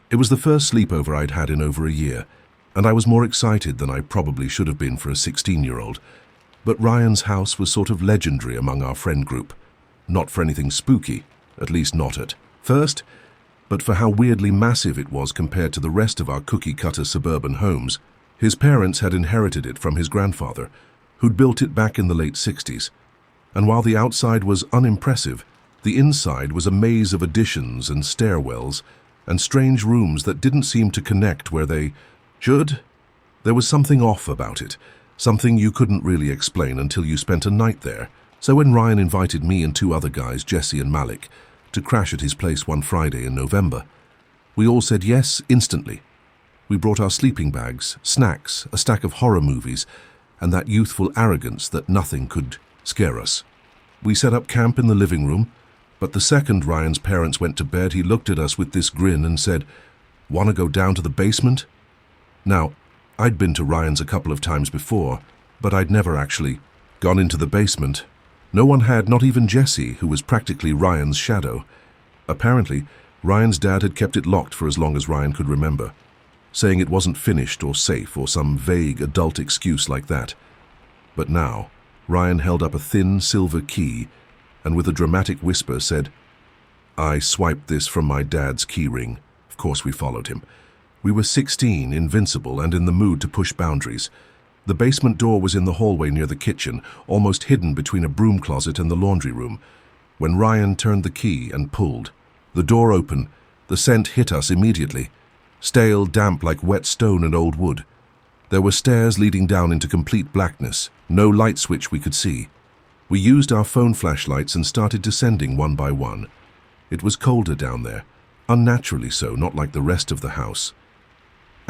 It was the first sleepover I'd had in over a year, and I was more excited than I probably should have been for a 16-year-old. But Ryan's house was sort of legendary among our friend group. Not for anything spooky, at least not at first, but for how weirdly massive it was compared to the rest of our cookie-cutter suburban homes. His parents had inherited it from his grandfather, who'd built it back in the late 60s. And while the outside was unimpressive, the inside was a maze of additions and stairwells and strange rooms that didn't seem to connect where they should. There was something off about it, something you couldn't really explain until you spent a night there. So when Ryan invited me and two other guys, Jesse and Malik, to crash at his place one Friday in November, we all said yes instantly. We brought our sleeping bags, snacks, a stack of horror movies, and that youthful arrogance that nothing could scare us. We set up camp in the living room, but the second Ryan's parents went to bed, he looked at us with this grin and said, "Want to go down to the basement?" Now, I'd been to Ryan's a couple of times before, but I'd never actually gone into the basement. No one had, not even Jesse, who was practically Ryan's shadow. Apparently, Ryan's dad had kept it locked for as long as Ryan could remember, saying it wasn't finished or safe or some vague adult excuse like that. But now, Ryan held up a thin silver key and with a dramatic whisper said, "I swiped this from my dad's key ring." Of course we followed him. We were 16, invincible, and in the mood to push boundaries. The basement door was in the hallway near the kitchen, almost hidden between a broom closet and the laundry room. When Ryan turned the key and pulled, the door opened. The scent hit us immediately. Stale, damp like wet stone and old wood. There were stairs leading down into complete blackness, no light switch we could see. We used our phone flashlights and started descending one by one. It was colder down there, unnaturally so, not like the rest of the house.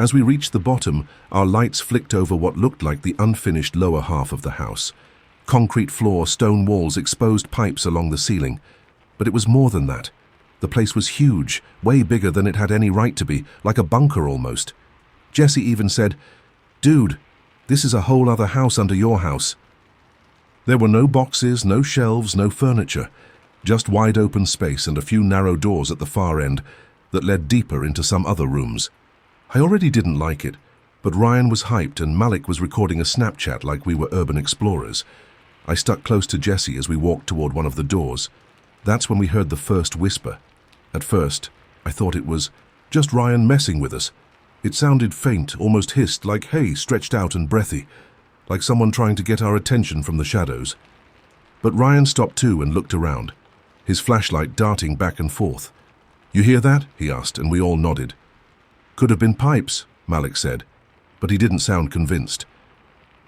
As we reached the bottom, our lights flicked over what looked like the unfinished lower half of the house. Concrete floor, stone walls, exposed pipes along the ceiling. But it was more than that. The place was huge, way bigger than it had any right to be, like a bunker almost. Jesse even said, "Dude, this is a whole other house under your house." There were no boxes, no shelves, no furniture, just wide open space and a few narrow doors at the far end that led deeper into some other rooms. I already didn't like it, but Ryan was hyped and Malik was recording a Snapchat like we were urban explorers. I stuck close to Jesse as we walked toward one of the doors. That's when we heard the first whisper. At first, I thought it was just Ryan messing with us. It sounded faint, almost hissed, like hay stretched out and breathy, like someone trying to get our attention from the shadows. But Ryan stopped too and looked around, his flashlight darting back and forth. "You hear that?" he asked, and we all nodded. "Could have been pipes," Malik said, but he didn't sound convinced.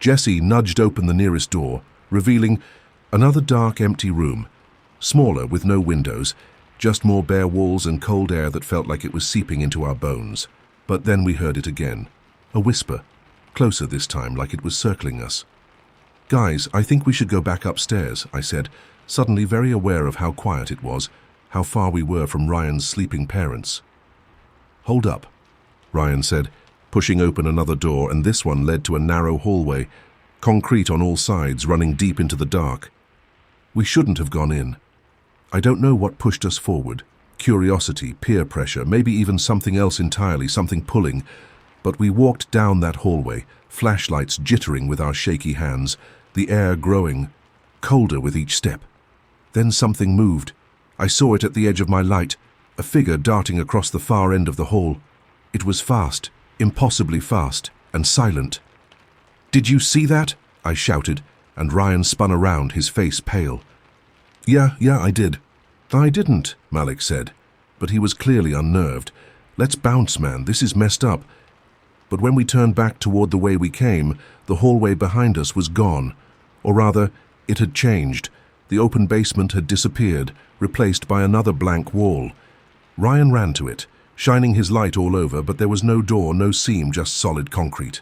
Jesse nudged open the nearest door, revealing another dark, empty room, smaller with no windows, just more bare walls and cold air that felt like it was seeping into our bones. But then we heard it again, a whisper, closer this time, like it was circling us. "Guys, I think we should go back upstairs," I said, suddenly very aware of how quiet it was, how far we were from Ryan's sleeping parents. "Hold up," Ryan said, pushing open another door, and this one led to a narrow hallway, concrete on all sides, running deep into the dark. We shouldn't have gone in. I don't know what pushed us forward. Curiosity, peer pressure, maybe even something else entirely, something pulling. But we walked down that hallway, flashlights jittering with our shaky hands, the air growing colder with each step. Then something moved. I saw it at the edge of my light, a figure darting across the far end of the hall. It was fast, impossibly fast, and silent. "Did you see that?" I shouted, and Ryan spun around, his face pale. Yeah, I did." "I didn't," Malik said, but he was clearly unnerved. "Let's bounce, man, this is messed up." But when we turned back toward the way we came, the hallway behind us was gone. Or rather, it had changed. The open basement had disappeared, replaced by another blank wall. Ryan ran to it, shining his light all over, but there was no door, no seam, just solid concrete.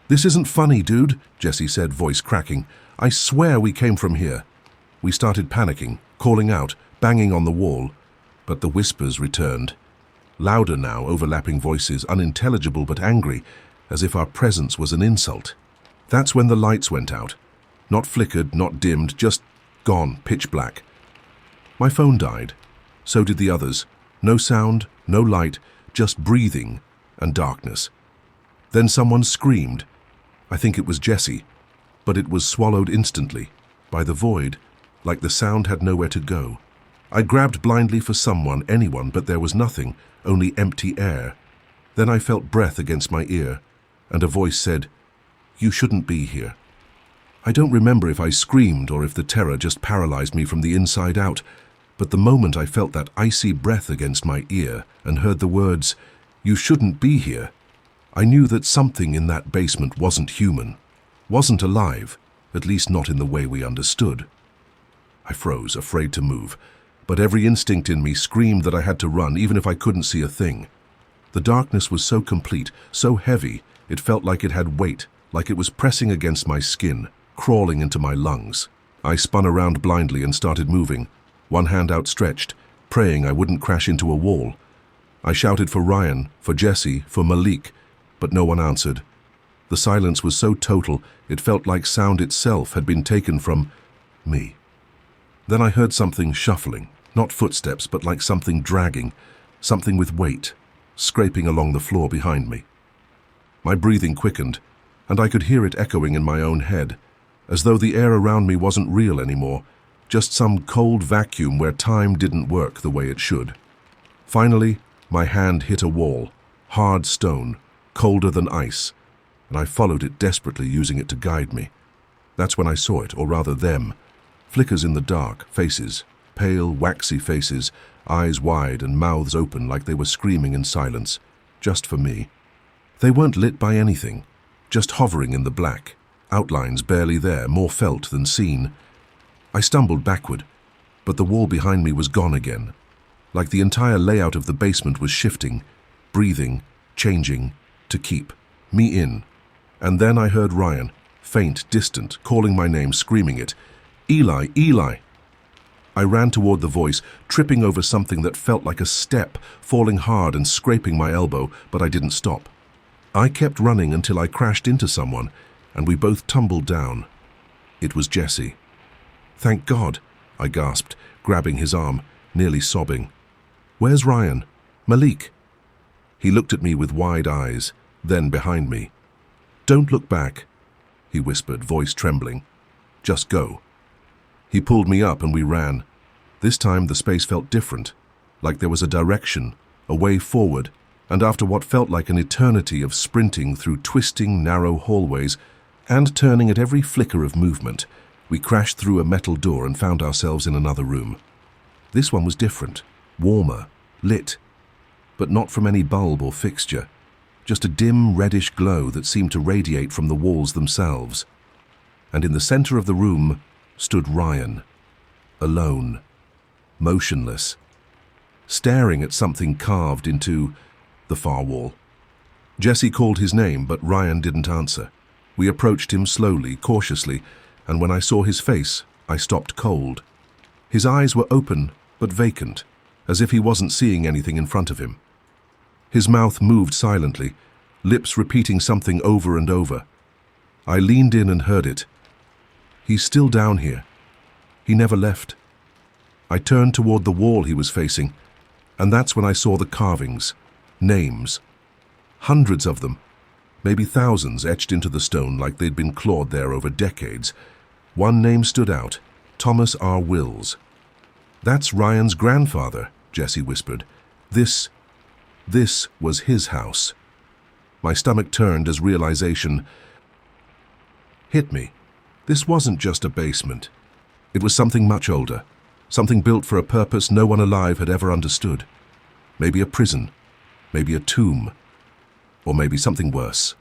"This isn't funny, dude," Jesse said, voice cracking. "I swear we came from here." We started panicking, calling out, banging on the wall, but the whispers returned. Louder now, overlapping voices, unintelligible but angry, as if our presence was an insult. That's when the lights went out. Not flickered, not dimmed, just gone, pitch black. My phone died. So did the others. No sound, no light, just breathing and darkness. Then someone screamed. I think it was Jessie, but it was swallowed instantly by the void, like the sound had nowhere to go. I grabbed blindly for someone, anyone, but there was nothing, only empty air. Then I felt breath against my ear, and a voice said, "You shouldn't be here." I don't remember if I screamed or if the terror just paralyzed me from the inside out, but the moment I felt that icy breath against my ear and heard the words, "You shouldn't be here," I knew that something in that basement wasn't human, wasn't alive, at least not in the way we understood. I froze, afraid to move, but every instinct in me screamed that I had to run, even if I couldn't see a thing. The darkness was so complete, so heavy, it felt like it had weight, like it was pressing against my skin, crawling into my lungs. I spun around blindly and started moving, one hand outstretched, praying I wouldn't crash into a wall. I shouted for Ryan, for Jessie, for Malik, but no one answered. The silence was so total, it felt like sound itself had been taken from me. Then I heard something shuffling, not footsteps, but like something dragging, something with weight, scraping along the floor behind me. My breathing quickened, and I could hear it echoing in my own head, as though the air around me wasn't real anymore, just some cold vacuum where time didn't work the way it should. Finally, my hand hit a wall, hard stone, colder than ice, and I followed it desperately, using it to guide me. That's when I saw it, or rather them, flickers in the dark, faces, pale, waxy faces, eyes wide and mouths open like they were screaming in silence, just for me. They weren't lit by anything, just hovering in the black, outlines barely there, more felt than seen. I stumbled backward, but the wall behind me was gone again, like the entire layout of the basement was shifting, breathing, changing, to keep me in. And then I heard Ryan, faint, distant, calling my name, screaming it, "Eli, Eli!" I ran toward the voice, tripping over something that felt like a step, falling hard and scraping my elbow, but I didn't stop. I kept running until I crashed into someone, and we both tumbled down. It was Jessie. "Thank God," I gasped, grabbing his arm, nearly sobbing. "Where's Ryan? Malik?" He looked at me with wide eyes, then behind me. "Don't look back," he whispered, voice trembling. "Just go." He pulled me up and we ran. This time the space felt different, like there was a direction, a way forward, and after what felt like an eternity of sprinting through twisting, narrow hallways and turning at every flicker of movement, we crashed through a metal door and found ourselves in another room. This one was different, warmer, lit, but not from any bulb or fixture, just a dim reddish glow that seemed to radiate from the walls themselves. And in the center of the room stood Ryan, alone, motionless, staring at something carved into the far wall. Jessie called his name, but Ryan didn't answer. We approached him slowly, cautiously, and when I saw his face, I stopped cold. His eyes were open, but vacant, as if he wasn't seeing anything in front of him. His mouth moved silently, lips repeating something over and over. I leaned in and heard it. "He's still down here. He never left." I turned toward the wall he was facing, and that's when I saw the carvings, names. Hundreds of them, maybe thousands, etched into the stone like they'd been clawed there over decades. One name stood out, Thomas R. Wills. "That's Ryan's grandfather," Jessie whispered. This was his house. My stomach turned as realization hit me. This wasn't just a basement. It was something much older, something built for a purpose no one alive had ever understood. Maybe a prison, maybe a tomb, or maybe something worse.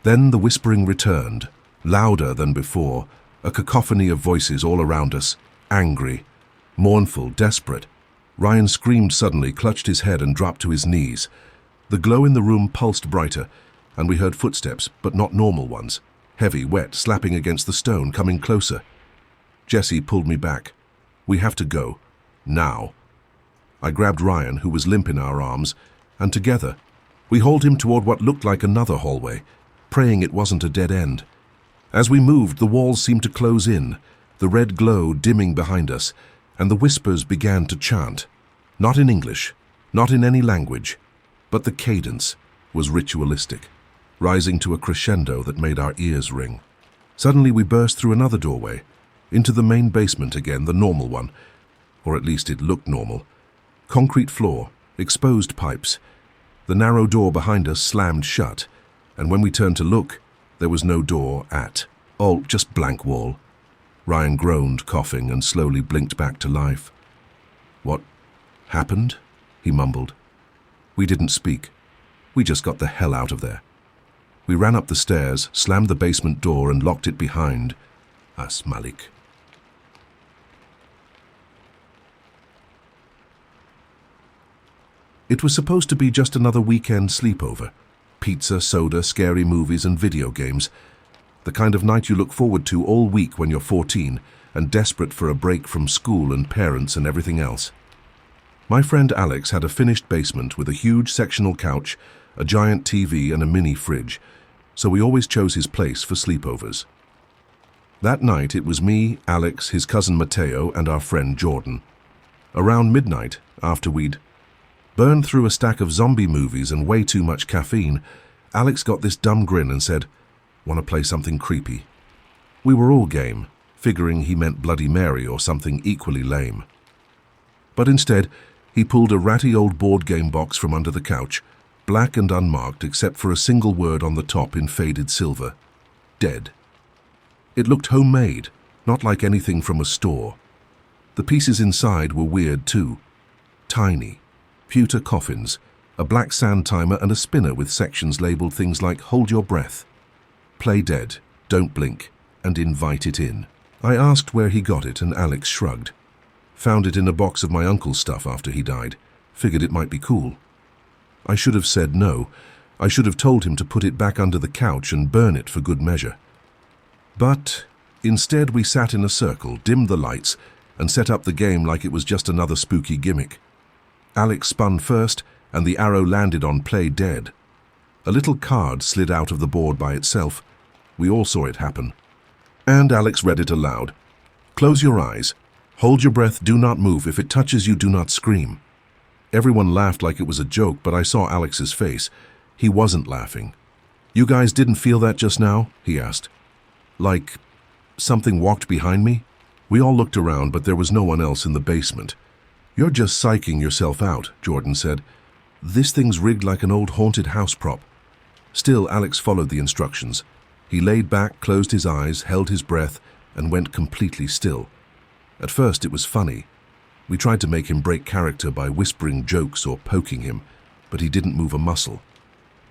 Then the whispering returned, louder than before, a cacophony of voices all around us, angry, mournful, desperate. Ryan screamed suddenly, clutched his head and dropped to his knees. The glow in the room pulsed brighter, and we heard footsteps, but not normal ones, heavy, wet, slapping against the stone, coming closer. Jessie pulled me back. "We have to go. Now." I grabbed Ryan, who was limp in our arms, and together, we hauled him toward what looked like another hallway, praying it wasn't a dead end. As we moved, the walls seemed to close in, the red glow dimming behind us, and the whispers began to chant. Not in English, not in any language, But the cadence was ritualistic, rising to a crescendo that made our ears ring. Suddenly we burst through another doorway, into the main basement again, the normal one, or at least it looked normal. Concrete floor, exposed pipes. The narrow door behind us slammed shut, and when we turned to look, there was no door all, just blank wall. Ryan groaned, coughing, and slowly blinked back to life. "What happened?" he mumbled. We didn't speak. We just got the hell out of there. We ran up the stairs, slammed the basement door, and locked it behind us, Malik. It was supposed to be just another weekend sleepover. Pizza, soda, scary movies, and video games. The kind of night you look forward to all week when you're 14 and desperate for a break from school and parents and everything else. My friend Alex had a finished basement with a huge sectional couch, a giant TV, and a mini fridge, so we always chose his place for sleepovers. That night it was me, Alex, his cousin Mateo, and our friend Jordan. Around midnight, after we'd burned through a stack of zombie movies and way too much caffeine, Alex got this dumb grin and said, "Want to play something creepy?" We were all game, figuring he meant Bloody Mary or something equally lame. But instead, he pulled a ratty old board game box from under the couch, black and unmarked except for a single word on the top in faded silver: dead. It looked homemade, not like anything from a store. The pieces inside were weird too. Tiny, pewter coffins, a black sand timer, and a spinner with sections labeled things like "Hold your breath," "Play dead," "Don't blink," and "Invite it in." I asked where he got it, and Alex shrugged. Found it in a box of my uncle's stuff after he died. Figured it might be cool. I should have said no. I should have told him to put it back under the couch and burn it for good measure. But instead we sat in a circle, dimmed the lights, and set up the game like it was just another spooky gimmick. Alex spun first, and the arrow landed on "Play Dead." A little card slid out of the board by itself. We all saw it happen. And Alex read it aloud. "Close your eyes. Hold your breath. Do not move. If it touches you, do not scream." Everyone laughed like it was a joke, but I saw Alex's face. He wasn't laughing. "You guys didn't feel that just now?" he asked. "Like something walked behind me?" We all looked around, but there was no one else in the basement. "You're just psyching yourself out," Jordan said. "This thing's rigged like an old haunted house prop." Still, Alex followed the instructions. He laid back, closed his eyes, held his breath, and went completely still. At first it was funny. We tried to make him break character by whispering jokes or poking him, but he didn't move a muscle.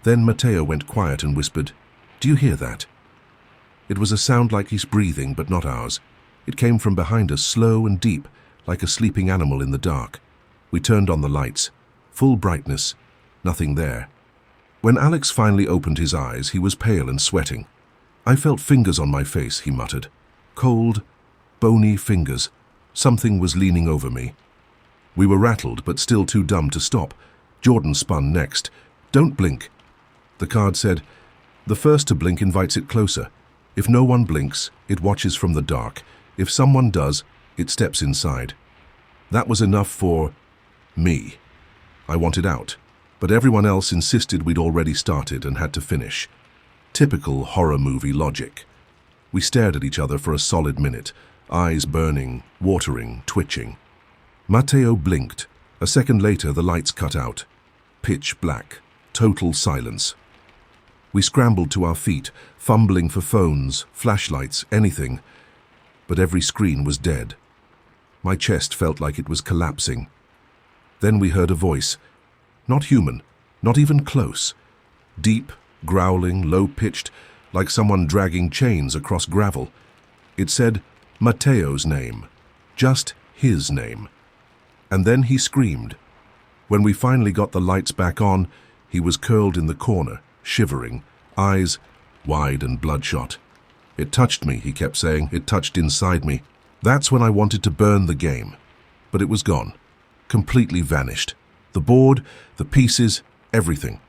Then Mateo went quiet and whispered, "Do you hear that?" It was a sound like he's breathing, but not ours. It came from behind us, slow and deep, like a sleeping animal in the dark. We turned on the lights. Full brightness. Nothing there. When Alex finally opened his eyes, he was pale and sweating. "I felt fingers on my face," he muttered. "Cold, bony fingers. Something was leaning over me." We were rattled, but still too dumb to stop. Jordan spun next. "Don't blink." The card said, "The first to blink invites it closer. If no one blinks, it watches from the dark. If someone does, it steps inside." That was enough for me. I wanted out, but everyone else insisted we'd already started and had to finish. Typical horror movie logic. We stared at each other for a solid minute, eyes burning, watering, twitching. Mateo blinked. A second later, the lights cut out. Pitch black. Total silence. We scrambled to our feet, fumbling for phones, flashlights, anything. But every screen was dead. My chest felt like it was collapsing. Then we heard a voice. Not human, not even close. Deep, growling, low-pitched, like someone dragging chains across gravel. It said Mateo's name. Just his name. And then he screamed. When we finally got the lights back on, he was curled in the corner, shivering, eyes wide and bloodshot. "It touched me," he kept saying. "It touched inside me." That's when I wanted to burn the game. But it was gone. Completely vanished. The board, the pieces, everything.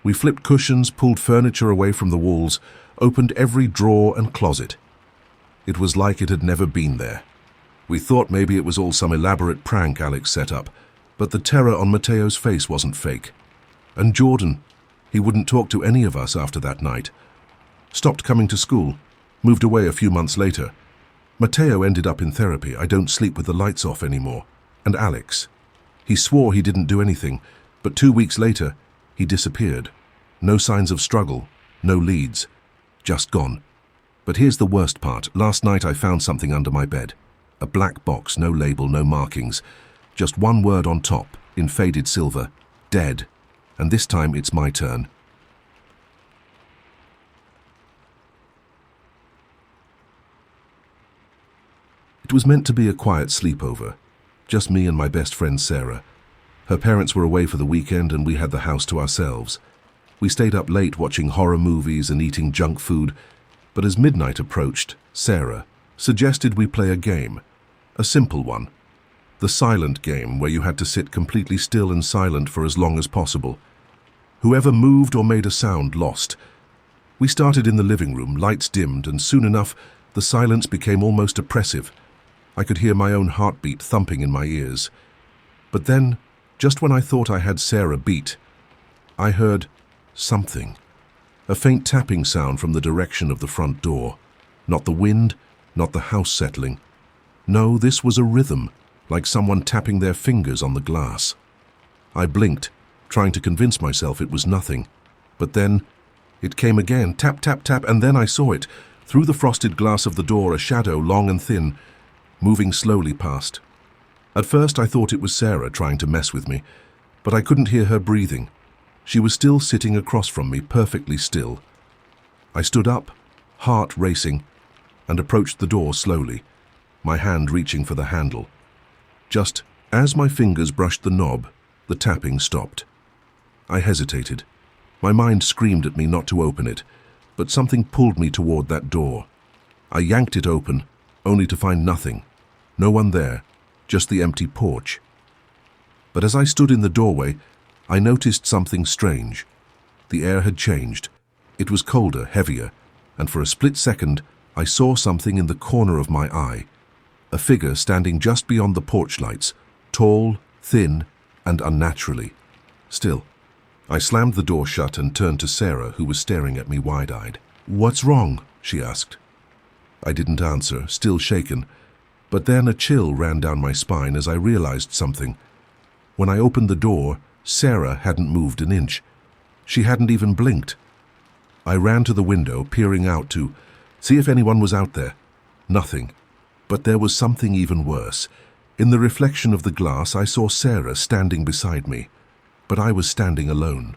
We flipped cushions, pulled furniture away from the walls, opened every drawer and closet. It was like it had never been there. We thought maybe it was all some elaborate prank Alex set up, but the terror on Mateo's face wasn't fake. And Jordan, he wouldn't talk to any of us after that night. Stopped coming to school, moved away a few months later. Mateo ended up in therapy. I don't sleep with the lights off anymore. And Alex. He swore he didn't do anything, but 2 weeks later, he disappeared. No signs of struggle, no leads, just gone. But here's the worst part. Last night I found something under my bed. A black box, no label, no markings. Just one word on top, in faded silver. Dead. And this time it's my turn. It was meant to be a quiet sleepover. Just me and my best friend Sarah. Her parents were away for the weekend and we had the house to ourselves. We stayed up late watching horror movies and eating junk food, but as midnight approached, Sarah suggested we play a game. A simple one. The silent game, where you had to sit completely still and silent for as long as possible. Whoever moved or made a sound lost. We started in the living room, lights dimmed, and soon enough, the silence became almost oppressive. I could hear my own heartbeat thumping in my ears. But then, just when I thought I had Sarah beat, I heard something. A faint tapping sound from the direction of the front door. Not the wind, not the house settling. No, this was a rhythm, like someone tapping their fingers on the glass. I blinked, trying to convince myself it was nothing. But then, it came again, tap, tap, tap, and then I saw it. Through the frosted glass of the door, a shadow, long and thin, moving slowly past. At first I thought it was Sarah trying to mess with me, but I couldn't hear her breathing. She was still sitting across from me, perfectly still. I stood up, heart racing, and approached the door slowly, my hand reaching for the handle. Just as my fingers brushed the knob, the tapping stopped. I hesitated. My mind screamed at me not to open it, but something pulled me toward that door. I yanked it open, only to find nothing. No one there, just the empty porch. But as I stood in the doorway, I noticed something strange. The air had changed. It was colder, heavier, and for a split second, I saw something in the corner of my eye. A figure standing just beyond the porch lights, tall, thin, and unnaturally. Still, I slammed the door shut and turned to Sarah, who was staring at me wide-eyed. "What's wrong?" she asked. I didn't answer, still shaken, but then a chill ran down my spine as I realized something. When I opened the door, Sarah hadn't moved an inch. She hadn't even blinked. I ran to the window, peering out to see if anyone was out there. Nothing. But there was something even worse. In the reflection of the glass, I saw Sarah standing beside me, but I was standing alone.